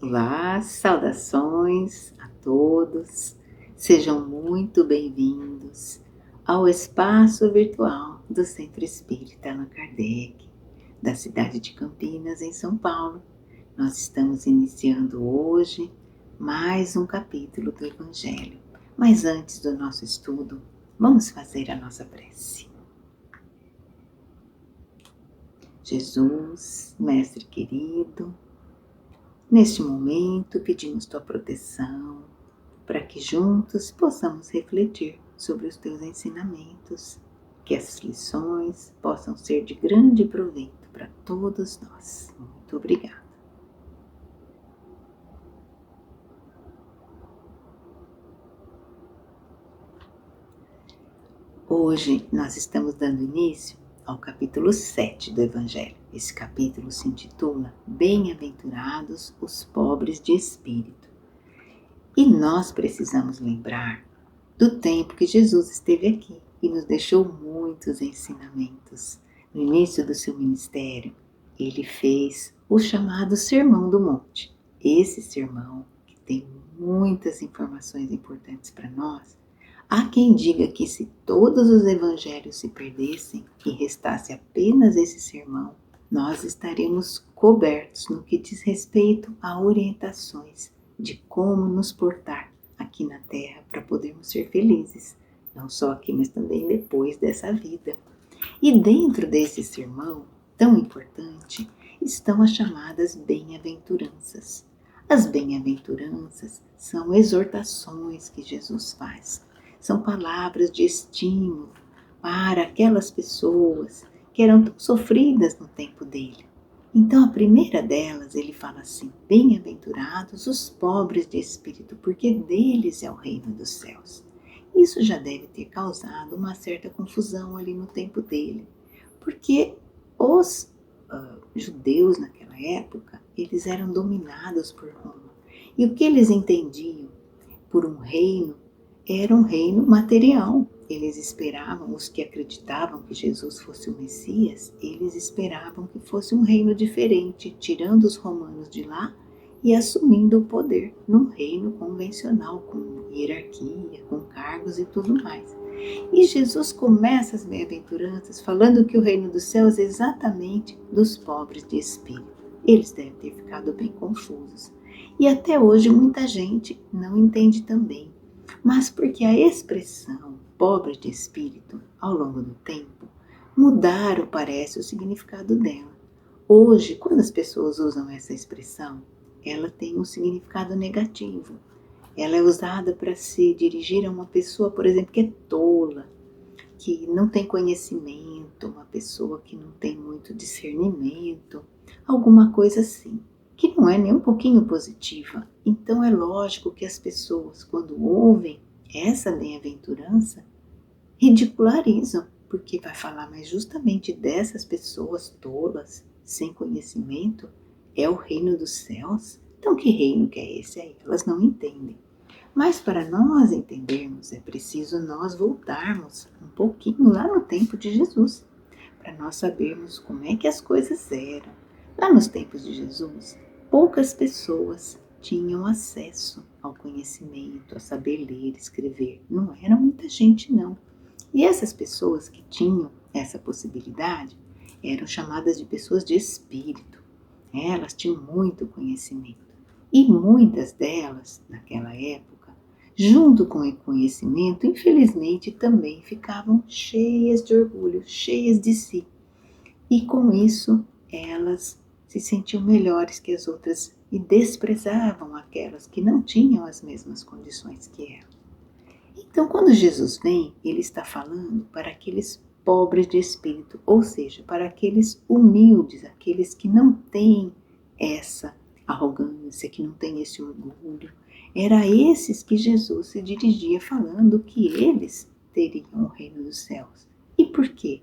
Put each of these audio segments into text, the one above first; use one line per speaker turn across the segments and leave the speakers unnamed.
Olá, saudações a todos. Sejam muito bem-vindos ao espaço virtual do Centro Espírita Allan Kardec, da cidade de Campinas, em São Paulo. Nós estamos iniciando hoje mais um capítulo do Evangelho. Mas antes do nosso estudo, vamos fazer a nossa prece. Jesus, Mestre querido, neste momento pedimos tua proteção para que juntos possamos refletir sobre os teus ensinamentos, que essas lições possam ser de grande proveito para todos nós. Muito obrigada. Hoje nós estamos dando início ao capítulo 7 do Evangelho. Esse capítulo se intitula Bem-aventurados os pobres de espírito. E nós precisamos lembrar do tempo que Jesus esteve aqui e nos deixou muitos ensinamentos. No início do seu ministério, ele fez o chamado Sermão do Monte. Esse sermão, que tem muitas informações importantes para nós, há quem diga que se todos os evangelhos se perdessem e restasse apenas esse sermão, nós estaríamos cobertos no que diz respeito a orientações de como nos portar aqui na Terra para podermos ser felizes, não só aqui, mas também depois dessa vida. E dentro desse sermão tão importante estão as chamadas bem-aventuranças. As bem-aventuranças são exortações que Jesus faz, são palavras de estímulo para aquelas pessoas que eram tão sofridas no tempo dele. Então a primeira delas, ele fala assim: bem-aventurados os pobres de espírito, porque deles é o reino dos céus. Isso já deve ter causado uma certa confusão ali no tempo dele, porque os judeus naquela época, eles eram dominados por Roma. E o que eles entendiam por um reino era um reino material. Eles esperavam, os que acreditavam que Jesus fosse o Messias, eles esperavam que fosse um reino diferente, tirando os romanos de lá e assumindo o poder num reino convencional, com hierarquia, com cargos e tudo mais. E Jesus começa as bem-aventuranças falando que o reino dos céus é exatamente dos pobres de espírito. Eles devem ter ficado bem confusos. E até hoje muita gente não entende também. Mas porque a expressão pobre de espírito, ao longo do tempo, mudaram, parece, o significado dela. Hoje, quando as pessoas usam essa expressão, ela tem um significado negativo. Ela é usada para se dirigir a uma pessoa, por exemplo, que é tola, que não tem conhecimento, uma pessoa que não tem muito discernimento, alguma coisa assim, que não é nem um pouquinho positiva. Então é lógico que as pessoas, quando ouvem essa bem-aventurança, ridicularizam, porque vai falar, mas justamente dessas pessoas tolas, sem conhecimento, é o reino dos céus? Então que reino que é esse aí? Elas não entendem. Mas para nós entendermos, é preciso nós voltarmos um pouquinho lá no tempo de Jesus, para nós sabermos como é que as coisas eram. Lá nos tempos de Jesus, poucas pessoas tinham acesso ao conhecimento, a saber ler e escrever. Não era muita gente, não. E essas pessoas que tinham essa possibilidade eram chamadas de pessoas de espírito. Elas tinham muito conhecimento. E muitas delas, naquela época, junto com o conhecimento, infelizmente também ficavam cheias de orgulho, cheias de si. E com isso, elas se sentiam melhores que as outras e desprezavam aquelas que não tinham as mesmas condições que ela. Então, quando Jesus vem, ele está falando para aqueles pobres de espírito, ou seja, para aqueles humildes, aqueles que não têm essa arrogância, que não têm esse orgulho. Era a esses que Jesus se dirigia falando que eles teriam o reino dos céus. E por quê?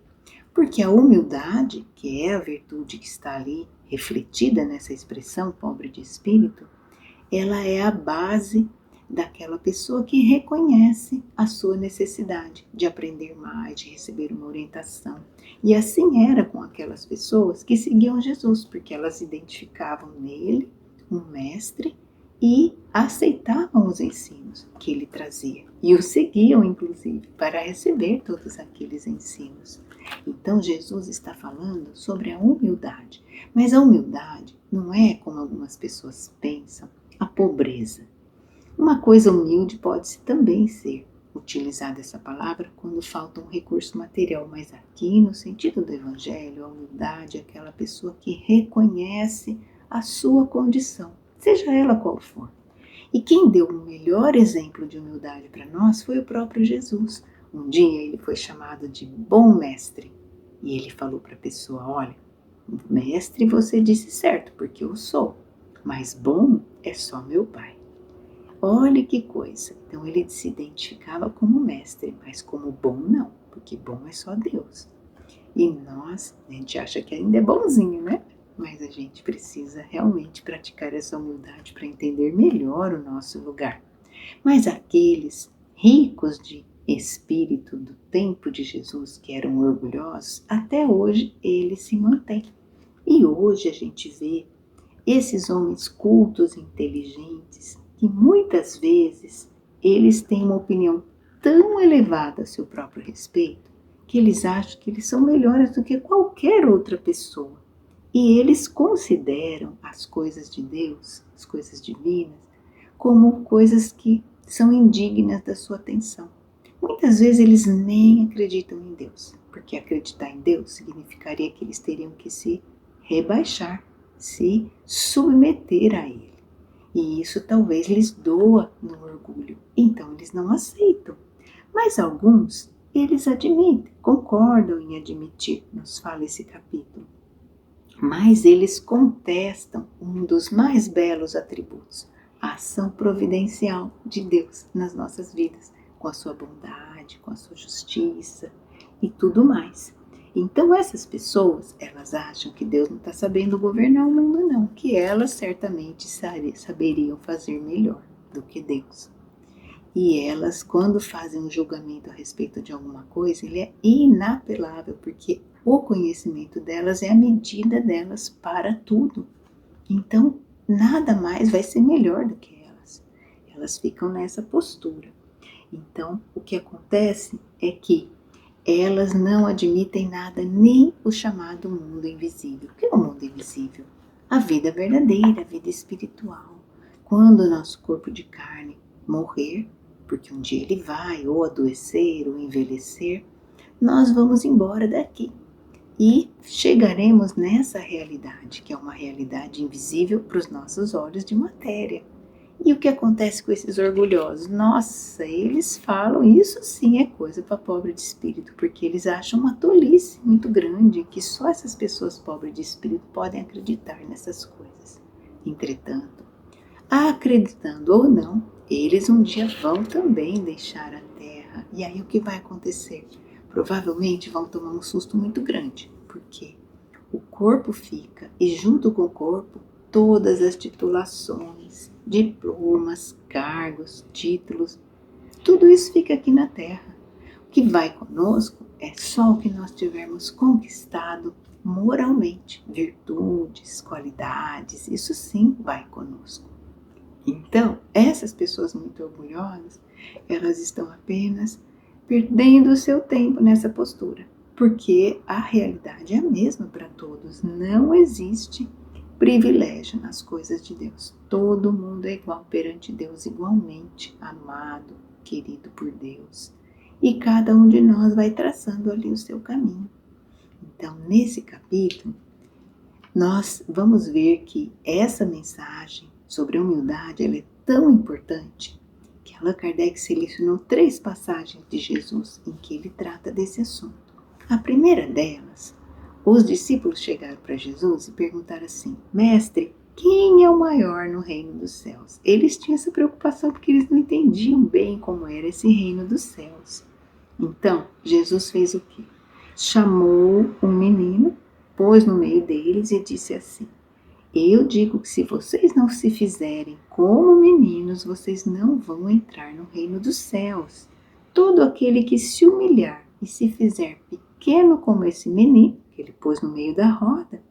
Porque a humildade, que é a virtude que está ali refletida nessa expressão pobre de espírito, ela é a base daquela pessoa que reconhece a sua necessidade de aprender mais, de receber uma orientação. E assim era com aquelas pessoas que seguiam Jesus, porque elas identificavam nele um mestre e aceitavam os ensinos que ele trazia e o seguiam, inclusive, para receber todos aqueles ensinos. Então, Jesus está falando sobre a humildade, mas a humildade não é, como algumas pessoas pensam, a pobreza. Uma coisa humilde pode também ser utilizada essa palavra quando falta um recurso material, mas aqui, no sentido do Evangelho, a humildade é aquela pessoa que reconhece a sua condição, seja ela qual for. E quem deu o melhor exemplo de humildade para nós foi o próprio Jesus. Um dia ele foi chamado de bom mestre e ele falou para a pessoa: olha, mestre você disse certo, porque eu sou, mas bom é só meu Pai. Olha que coisa! Então ele se identificava como mestre, mas como bom não, porque bom é só Deus. E nós, a gente acha que ainda é bonzinho, né? Mas a gente precisa realmente praticar essa humildade para entender melhor o nosso lugar. Mas aqueles ricos de espírito do tempo de Jesus, que eram orgulhosos, até hoje eles se mantêm. E hoje a gente vê esses homens cultos, inteligentes, que muitas vezes eles têm uma opinião tão elevada a seu próprio respeito, que eles acham que eles são melhores do que qualquer outra pessoa. E eles consideram as coisas de Deus, as coisas divinas, como coisas que são indignas da sua atenção. Muitas vezes eles nem acreditam em Deus, porque acreditar em Deus significaria que eles teriam que se rebaixar, se submeter a Ele. E isso talvez lhes doa no orgulho, então eles não aceitam. Mas alguns, eles admitem, concordam em admitir, nos fala esse capítulo. Mas eles contestam um dos mais belos atributos, a ação providencial de Deus nas nossas vidas, com a sua bondade, com a sua justiça e tudo mais. Então essas pessoas, elas acham que Deus não está sabendo governar o mundo não, que elas certamente saberiam fazer melhor do que Deus. E elas, quando fazem um julgamento a respeito de alguma coisa, ele é inapelável, porque o conhecimento delas é a medida delas para tudo. Então, nada mais vai ser melhor do que elas. Elas ficam nessa postura. Então, o que acontece é que elas não admitem nada, nem o chamado mundo invisível. O que é o mundo invisível? A vida verdadeira, a vida espiritual. Quando o nosso corpo de carne morrer, porque um dia ele vai ou adoecer ou envelhecer, nós vamos embora daqui e chegaremos nessa realidade, que é uma realidade invisível para os nossos olhos de matéria. E o que acontece com esses orgulhosos? Nossa, eles falam, isso sim é coisa para pobre de espírito, porque eles acham uma tolice muito grande que só essas pessoas pobres de espírito podem acreditar nessas coisas. Entretanto, acreditando ou não, eles um dia vão também deixar a terra. E aí o que vai acontecer? Provavelmente vão tomar um susto muito grande, porque o corpo fica e junto com o corpo todas as titulações, diplomas, cargos, títulos, tudo isso fica aqui na terra. O que vai conosco é só o que nós tivermos conquistado moralmente, virtudes, qualidades, isso sim vai conosco. Então, essas pessoas muito orgulhosas, elas estão apenas perdendo o seu tempo nessa postura, porque a realidade é a mesma para todos, não existe privilégio nas coisas de Deus. Todo mundo é igual perante Deus, igualmente amado, querido por Deus. E cada um de nós vai traçando ali o seu caminho. Então, nesse capítulo, nós vamos ver que essa mensagem sobre a humildade ela é tão importante que Allan Kardec selecionou 3 passagens de Jesus em que ele trata desse assunto. A primeira delas, os discípulos chegaram para Jesus e perguntaram assim: Mestre, quem é o maior no reino dos céus? Eles tinham essa preocupação porque eles não entendiam bem como era esse reino dos céus. Então, Jesus fez o quê? Chamou um menino, pôs no meio deles e disse assim: Eu digo que se vocês não se fizerem como meninos, vocês não vão entrar no reino dos céus. Todo aquele que se humilhar e se fizer pequeno como esse menino, que ele pôs no meio da roda,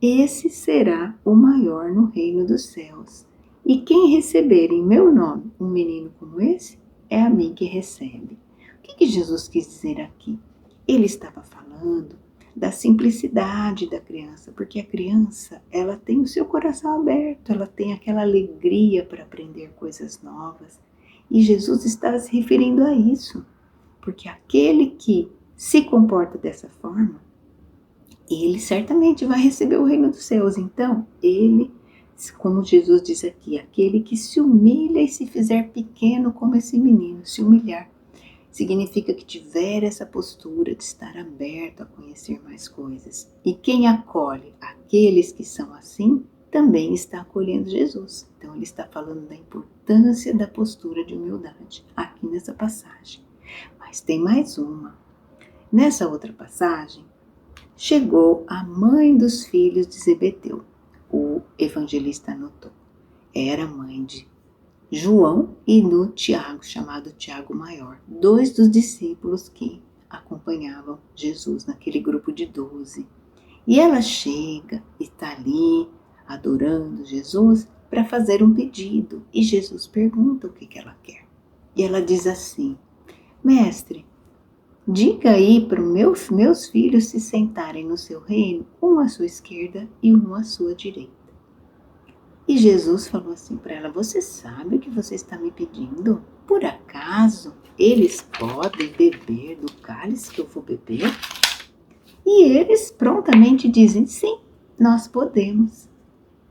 esse será o maior no reino dos céus. E quem receber em meu nome um menino como esse, é a mim que recebe. O que Jesus quis dizer aqui? Ele estava falando da simplicidade da criança, porque a criança, ela tem o seu coração aberto, ela tem aquela alegria para aprender coisas novas. E Jesus estava se referindo a isso, porque aquele que se comporta dessa forma, ele certamente vai receber o reino dos céus. Então, ele, como Jesus diz aqui, aquele que se humilha e se fizer pequeno como esse menino, se humilhar, significa que tiver essa postura de estar aberto a conhecer mais coisas. E quem acolhe aqueles que são assim, também está acolhendo Jesus. Então ele está falando da importância da postura de humildade aqui nessa passagem. Mas tem mais uma. Nessa outra passagem, chegou a mãe dos filhos de Zebedeu. O evangelista anotou. Era mãe de João e do Tiago, chamado Tiago Maior, 2 dos discípulos que acompanhavam Jesus naquele grupo de 12. E ela chega e está ali adorando Jesus para fazer um pedido. E Jesus pergunta o que ela quer. E ela diz assim: Mestre, diga aí para os meus filhos se sentarem no seu reino, um à sua esquerda e um à sua direita. E Jesus falou assim para ela: você sabe o que você está me pedindo? Por acaso eles podem beber do cálice que eu vou beber? E eles prontamente dizem: sim, nós podemos.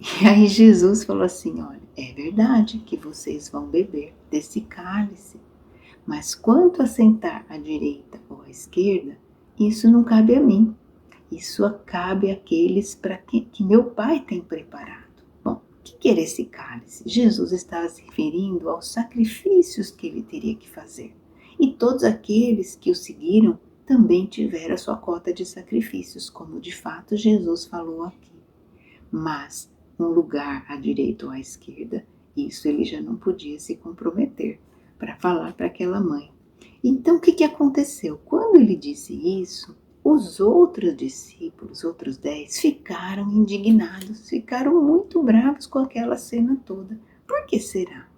E aí Jesus falou assim: olha, é verdade que vocês vão beber desse cálice, mas quanto a sentar à direita ou à esquerda, isso não cabe a mim. Isso cabe àqueles para que meu Pai tem preparado. Bom, o que era esse cálice? Jesus estava se referindo aos sacrifícios que ele teria que fazer. E todos aqueles que o seguiram também tiveram a sua cota de sacrifícios, como de fato Jesus falou aqui. Mas um lugar à direita ou à esquerda, isso ele já não podia se comprometer para falar para aquela mãe. Então o que aconteceu? Quando ele disse isso, os outros discípulos, outros 10, ficaram indignados, ficaram muito bravos com aquela cena toda. Por que será?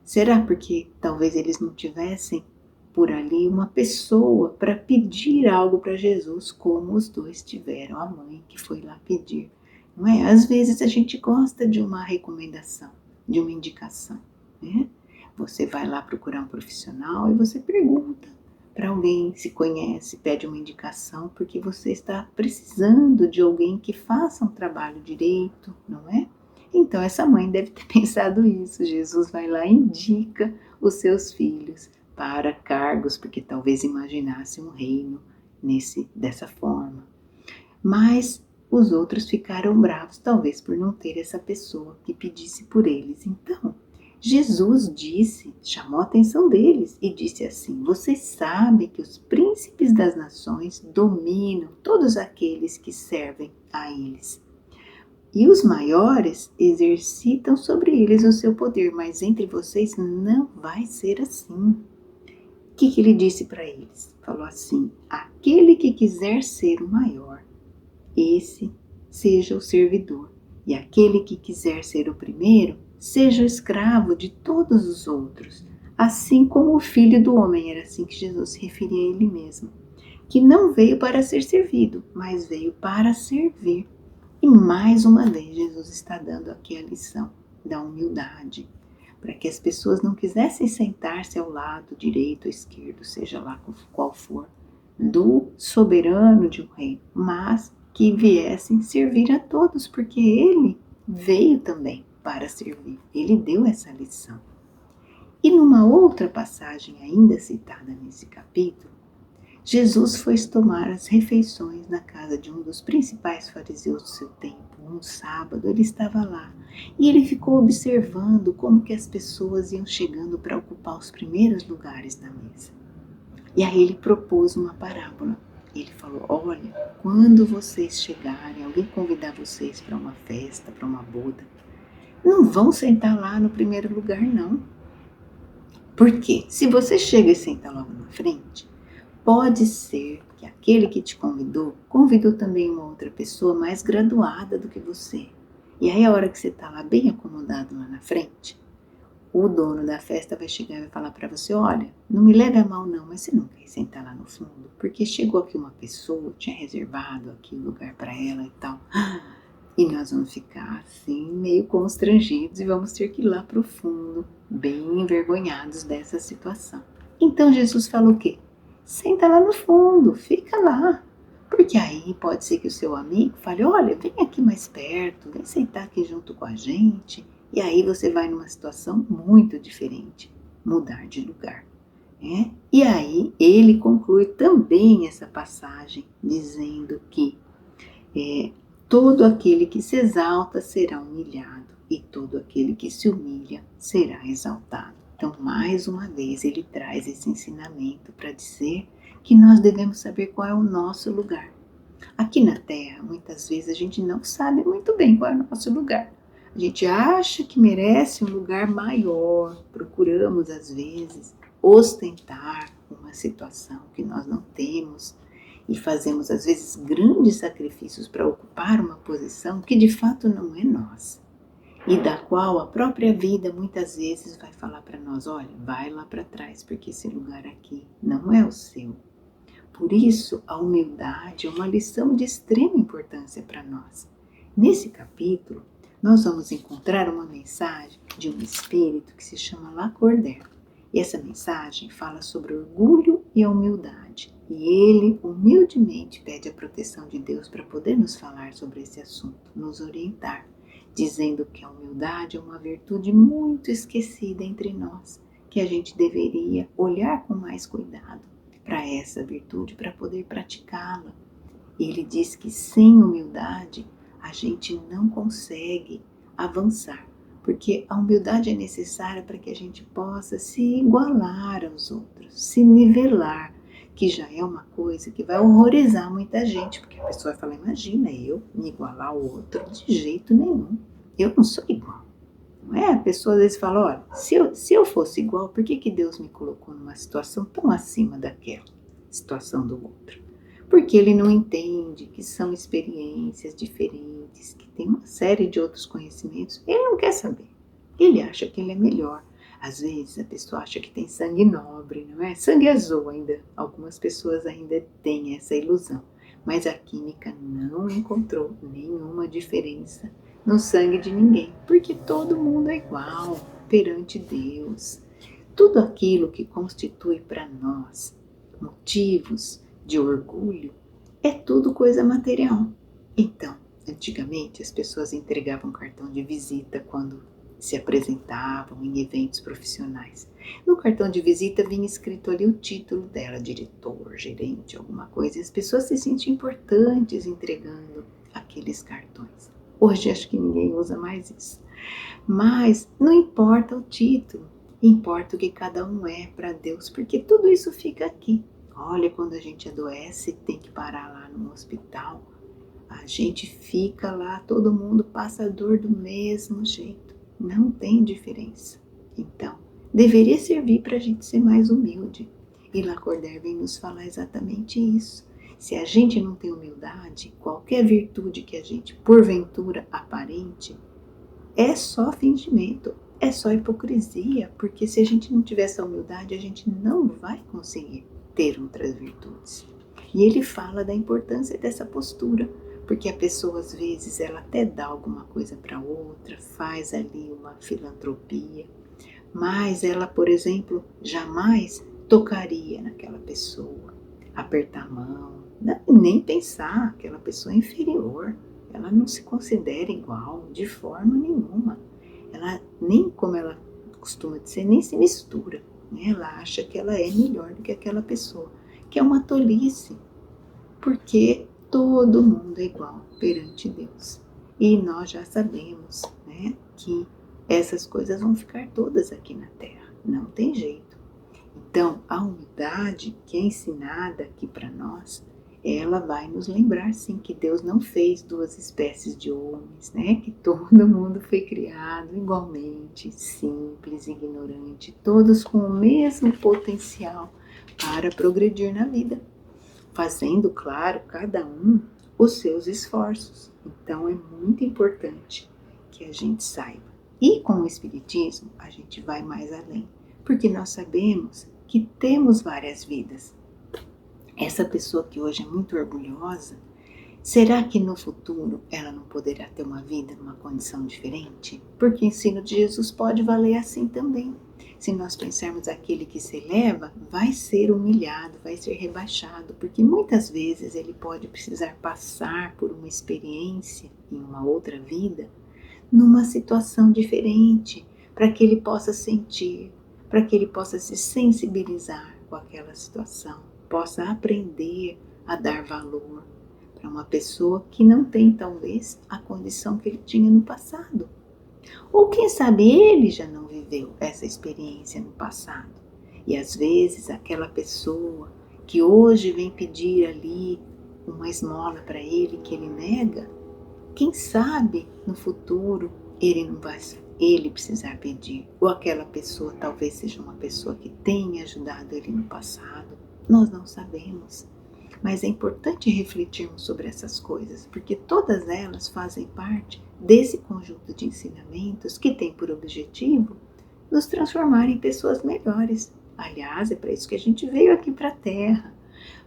Será porque talvez eles não tivessem por ali uma pessoa para pedir algo para Jesus, como os 2 tiveram, a mãe que foi lá pedir? Não é? Às vezes a gente gosta de uma recomendação, de uma indicação, né? Você vai lá procurar um profissional e você pergunta para alguém se conhece, pede uma indicação, porque você está precisando de alguém que faça um trabalho direito, não é? Então essa mãe deve ter pensado isso. Jesus vai lá e indica os seus filhos para cargos, porque talvez imaginasse um reino dessa forma. Mas os outros ficaram bravos, talvez por não ter essa pessoa que pedisse por eles. Então, Jesus chamou a atenção deles e disse assim: vocês sabem que os príncipes das nações dominam todos aqueles que servem a eles. E os maiores exercitam sobre eles o seu poder, mas entre vocês não vai ser assim. O que ele disse para eles? Falou assim: aquele que quiser ser o maior, esse seja o servidor, e aquele que quiser ser o primeiro, seja o escravo de todos os outros, assim como o Filho do Homem. Era assim que Jesus se referia a ele mesmo, que não veio para ser servido, mas veio para servir. E mais uma vez Jesus está dando aqui a lição da humildade, para que as pessoas não quisessem sentar-se ao lado direito ou esquerdo, seja lá qual for, do soberano de um reino, mas que viessem servir a todos, porque ele veio também para servir. Ele deu essa lição. E numa outra passagem ainda citada nesse capítulo, Jesus foi tomar as refeições na casa de um dos principais fariseus do seu tempo. Um sábado ele estava lá e ele ficou observando como que as pessoas iam chegando para ocupar os primeiros lugares na mesa. E aí ele propôs uma parábola. Ele falou: olha, quando vocês chegarem, alguém convidar vocês para uma festa, para uma boda, não vão sentar lá no primeiro lugar, não. Por quê? Se você chega e senta logo na frente, Pode ser que aquele que te convidou também uma outra pessoa mais graduada do que você. E aí a hora que você está lá bem acomodado lá na frente, o dono da festa vai chegar e vai falar para você, olha, não me leve a mal não, mas você não quer sentar lá no fundo? Porque chegou aqui uma pessoa, tinha reservado aqui o lugar para ela e tal. E nós vamos ficar assim, meio constrangidos e vamos ter que ir lá para o fundo, bem envergonhados dessa situação. Então Jesus falou o quê? Senta lá no fundo, fica lá. Porque aí pode ser que o seu amigo fale, olha, vem aqui mais perto, vem sentar aqui junto com a gente. E aí você vai numa situação muito diferente, mudar de lugar. Né? E aí ele conclui também essa passagem dizendo que todo aquele que se exalta será humilhado e todo aquele que se humilha será exaltado. Então, mais uma vez, ele traz esse ensinamento para dizer que nós devemos saber qual é o nosso lugar. Aqui na Terra, muitas vezes a gente não sabe muito bem qual é o nosso lugar. A gente acha que merece um lugar maior, procuramos às vezes ostentar uma situação que nós não temos e fazemos às vezes grandes sacrifícios para ocupar uma posição que de fato não é nossa e da qual a própria vida muitas vezes vai falar para nós, olha, vai lá para trás porque esse lugar aqui não é o seu. Por isso, a humildade é uma lição de extrema importância para nós. Nesse capítulo, nós vamos encontrar uma mensagem de um espírito que se chama Lacordaire. E essa mensagem fala sobre orgulho e a humildade. E ele humildemente pede a proteção de Deus para poder nos falar sobre esse assunto, nos orientar, dizendo que a humildade é uma virtude muito esquecida entre nós, que a gente deveria olhar com mais cuidado para essa virtude, para poder praticá-la. Ele diz que sem humildade a gente não consegue avançar, porque a humildade é necessária para que a gente possa se igualar aos outros, se nivelar, que já é uma coisa que vai horrorizar muita gente, porque a pessoa fala, imagina eu me igualar ao outro, de jeito nenhum, eu não sou igual. Não é? A pessoa às vezes fala, olha, se eu fosse igual, por que Deus me colocou numa situação tão acima daquela situação do outro? Porque ele não entende que são experiências diferentes, que tem uma série de outros conhecimentos. Ele não quer saber. Ele acha que ele é melhor. Às vezes a pessoa acha que tem sangue nobre, não é? Sangue azul ainda. Algumas pessoas ainda têm essa ilusão. Mas a química não encontrou nenhuma diferença no sangue de ninguém, porque todo mundo é igual perante Deus. Tudo aquilo que constitui para nós motivos de orgulho é tudo coisa material. Então, antigamente as pessoas entregavam cartão de visita quando se apresentavam em eventos profissionais. No cartão de visita vinha escrito ali o título dela, diretor, gerente, alguma coisa, e as pessoas se sentiam importantes entregando aqueles cartões. Hoje acho que ninguém usa mais isso. Mas não importa o título, importa o que cada um é para Deus, porque tudo isso fica aqui. Olha, quando a gente adoece, tem que parar lá no hospital, a gente fica lá, todo mundo passa a dor do mesmo jeito. Não tem diferença. Então, deveria servir para a gente ser mais humilde. E Lacordaire vem nos falar exatamente isso. Se a gente não tem humildade, qualquer virtude que a gente, porventura, aparente, é só fingimento, é só hipocrisia, porque se a gente não tiver essa humildade, a gente não vai conseguir ter outras virtudes. E ele fala da importância dessa postura, porque a pessoa às vezes ela até dá alguma coisa para outra, faz ali uma filantropia, mas ela, por exemplo, jamais tocaria naquela pessoa, apertar a mão, nem pensar aquela pessoa é inferior, ela não se considera igual de forma nenhuma, ela nem, como ela costuma dizer, nem se mistura, né? Ela acha que ela é melhor do que aquela pessoa, que é uma tolice, porque todo mundo é igual perante Deus. E nós já sabemos, né, que essas coisas vão ficar todas aqui na Terra, não tem jeito. Então, a humildade que é ensinada aqui para nós, ela vai nos lembrar sim que Deus não fez duas espécies de homens, né? Que todo mundo foi criado igualmente, simples, ignorante, todos com o mesmo potencial para progredir na vida, fazendo, claro, cada um os seus esforços. Então é muito importante que a gente saiba. E com o Espiritismo a gente vai mais além, porque nós sabemos que temos várias vidas. Essa pessoa que hoje é muito orgulhosa, será que no futuro ela não poderá ter uma vida numa condição diferente? Porque o ensino de Jesus pode valer assim também. Se nós pensarmos aquele que se eleva, vai ser humilhado, vai ser rebaixado, porque muitas vezes ele pode precisar passar por uma experiência em uma outra vida, numa situação diferente, para que ele possa sentir, para que ele possa se sensibilizar com aquela situação, possa aprender a dar valor para uma pessoa que não tem talvez a condição que ele tinha no passado. Ou quem sabe ele já não viveu essa experiência no passado. E às vezes aquela pessoa que hoje vem pedir ali uma esmola para ele que ele nega, quem sabe no futuro ele não vai precisar pedir. Ou aquela pessoa talvez seja uma pessoa que tenha ajudado ele no passado. Nós não sabemos. Mas é importante refletirmos sobre essas coisas, porque todas elas fazem parte desse conjunto de ensinamentos que tem por objetivo nos transformar em pessoas melhores. Aliás, é para isso que a gente veio aqui para a Terra,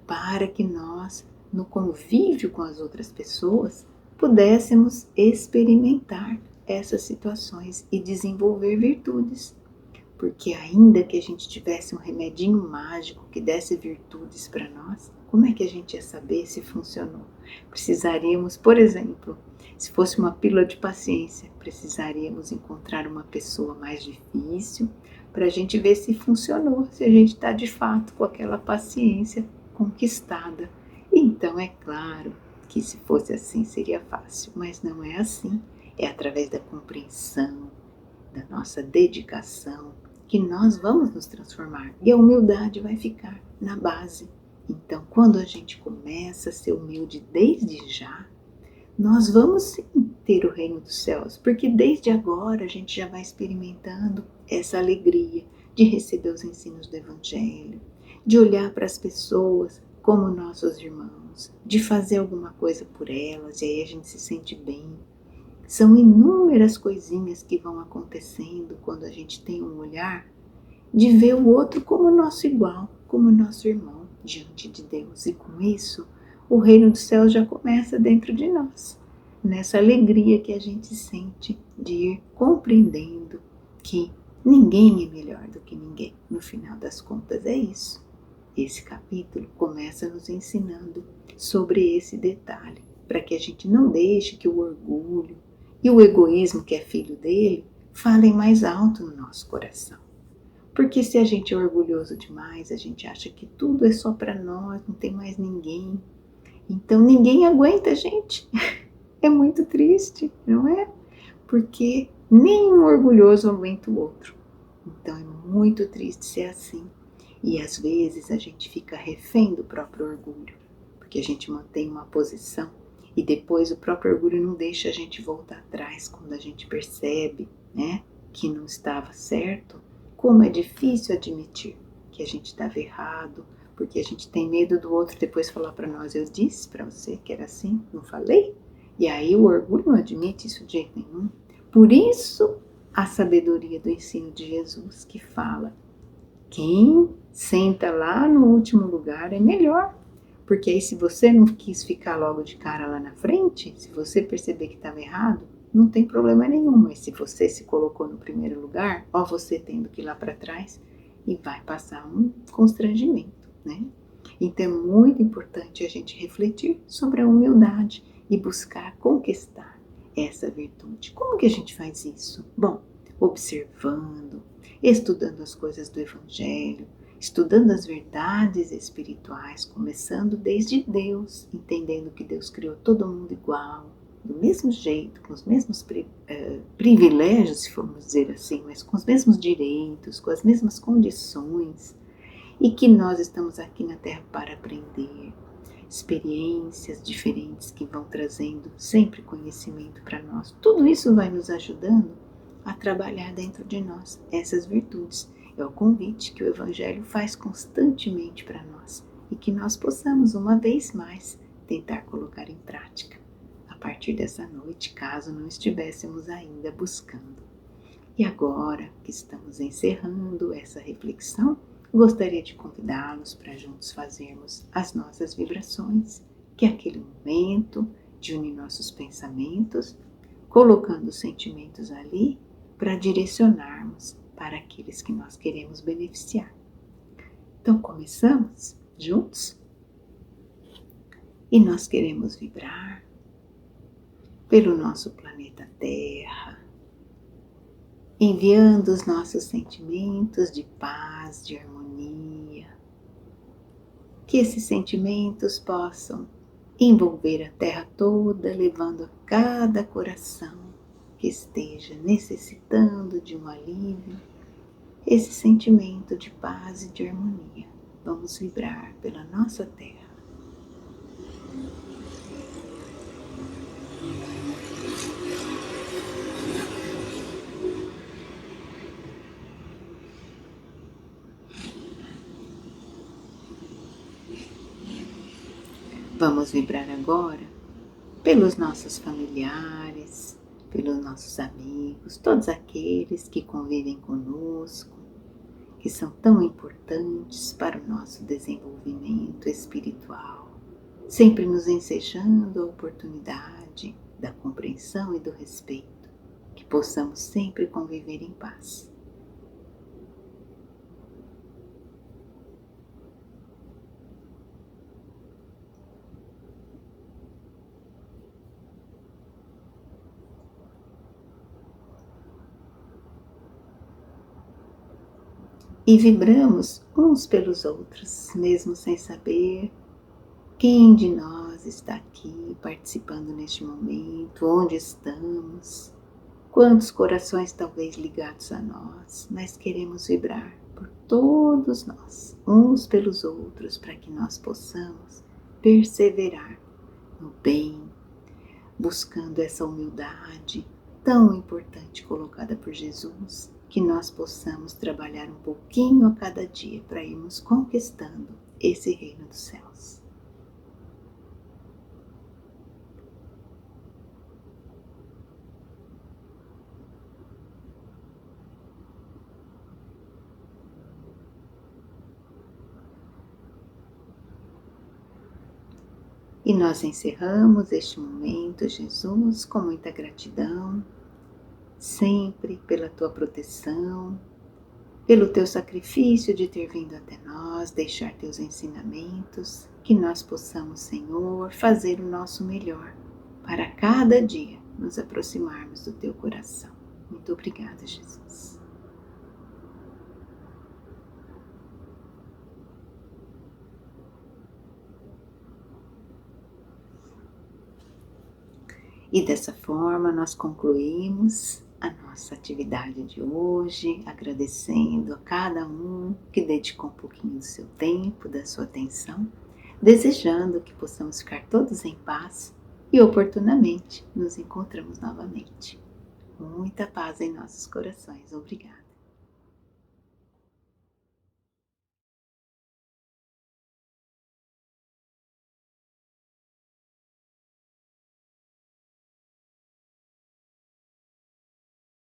para que nós, no convívio com as outras pessoas, pudéssemos experimentar essas situações e desenvolver virtudes. Porque ainda que a gente tivesse um remedinho mágico que desse virtudes para nós, como é que a gente ia saber se funcionou? Precisaríamos, por exemplo, se fosse uma pílula de paciência, precisaríamos encontrar uma pessoa mais difícil para a gente ver se funcionou, se a gente está de fato com aquela paciência conquistada. Então é claro que se fosse assim seria fácil, mas não é assim. É através da compreensão, da nossa dedicação, que nós vamos nos transformar e a humildade vai ficar na base. Então, quando a gente começa a ser humilde desde já, nós vamos sim ter o reino dos céus, porque desde agora a gente já vai experimentando essa alegria de receber os ensinos do Evangelho, de olhar para as pessoas como nossos irmãos, de fazer alguma coisa por elas e aí a gente se sente bem. São inúmeras coisinhas que vão acontecendo quando a gente tem um olhar de ver o outro como nosso igual, como nosso irmão diante de Deus. E com isso, o reino dos céus já começa dentro de nós, nessa alegria que a gente sente de ir compreendendo que ninguém é melhor do que ninguém. No final das contas é isso. Esse capítulo começa nos ensinando sobre esse detalhe, para que a gente não deixe que o orgulho e o egoísmo que é filho dele falem mais alto no nosso coração. Porque se a gente é orgulhoso demais, a gente acha que tudo é só para nós, não tem mais ninguém. Então ninguém aguenta a gente. É muito triste, não é? Porque nenhum orgulhoso aguenta o outro. Então é muito triste ser assim. E às vezes a gente fica refém do próprio orgulho, porque a gente mantém uma posição e depois o próprio orgulho não deixa a gente voltar atrás quando a gente percebe, né, que não estava certo. Como é difícil admitir que a gente estava errado, porque a gente tem medo do outro depois falar para nós: eu disse para você que era assim, não falei? E aí o orgulho não admite isso de jeito nenhum. Por isso a sabedoria do ensino de Jesus que fala: quem senta lá no último lugar é melhor. Porque aí se você não quis ficar logo de cara lá na frente, se você perceber que estava errado, não tem problema nenhum. Mas se você se colocou no primeiro lugar, ó, você tendo que ir lá para trás e vai passar um constrangimento, né? Então é muito importante a gente refletir sobre a humildade e buscar conquistar essa virtude. Como que a gente faz isso? Bom, observando, estudando as coisas do Evangelho, estudando as verdades espirituais, começando desde Deus, entendendo que Deus criou todo mundo igual, do mesmo jeito, com os mesmos privilégios, se formos dizer assim, mas com os mesmos direitos, com as mesmas condições, e que nós estamos aqui na Terra para aprender experiências diferentes que vão trazendo sempre conhecimento para nós. Tudo isso vai nos ajudando a trabalhar dentro de nós essas virtudes. É o convite que o Evangelho faz constantemente para nós e que nós possamos, uma vez mais, tentar colocar em prática a partir dessa noite, caso não estivéssemos ainda buscando. E agora que estamos encerrando essa reflexão, gostaria de convidá-los para juntos fazermos as nossas vibrações, que é aquele momento de unir nossos pensamentos, colocando os sentimentos ali para direcionarmos para aqueles que nós queremos beneficiar. Então começamos juntos? E nós queremos vibrar pelo nosso planeta Terra, enviando os nossos sentimentos de paz, de harmonia, que esses sentimentos possam envolver a Terra toda, levando a cada coração que esteja necessitando de um alívio, esse sentimento de paz e de harmonia. Vamos vibrar pela nossa Terra. Vamos vibrar agora pelos nossos familiares, pelos nossos amigos, todos aqueles que convivem conosco, que são tão importantes para o nosso desenvolvimento espiritual, sempre nos ensejando a oportunidade da compreensão e do respeito, que possamos sempre conviver em paz. E vibramos uns pelos outros, mesmo sem saber quem de nós está aqui participando neste momento, onde estamos, quantos corações talvez ligados a nós, mas queremos vibrar por todos nós, uns pelos outros, para que nós possamos perseverar no bem, buscando essa humildade tão importante colocada por Jesus, que nós possamos trabalhar um pouquinho a cada dia para irmos conquistando esse reino dos céus. E nós encerramos este momento, Jesus, com muita gratidão, sempre pela tua proteção, pelo teu sacrifício de ter vindo até nós, deixar teus ensinamentos, que nós possamos, Senhor, fazer o nosso melhor para cada dia nos aproximarmos do teu coração. Muito obrigada, Jesus. E dessa forma nós concluímos a nossa atividade de hoje, agradecendo a cada um que dedicou um pouquinho do seu tempo, da sua atenção, desejando que possamos ficar todos em paz e oportunamente nos encontramos novamente. Muita paz em nossos corações. Obrigada.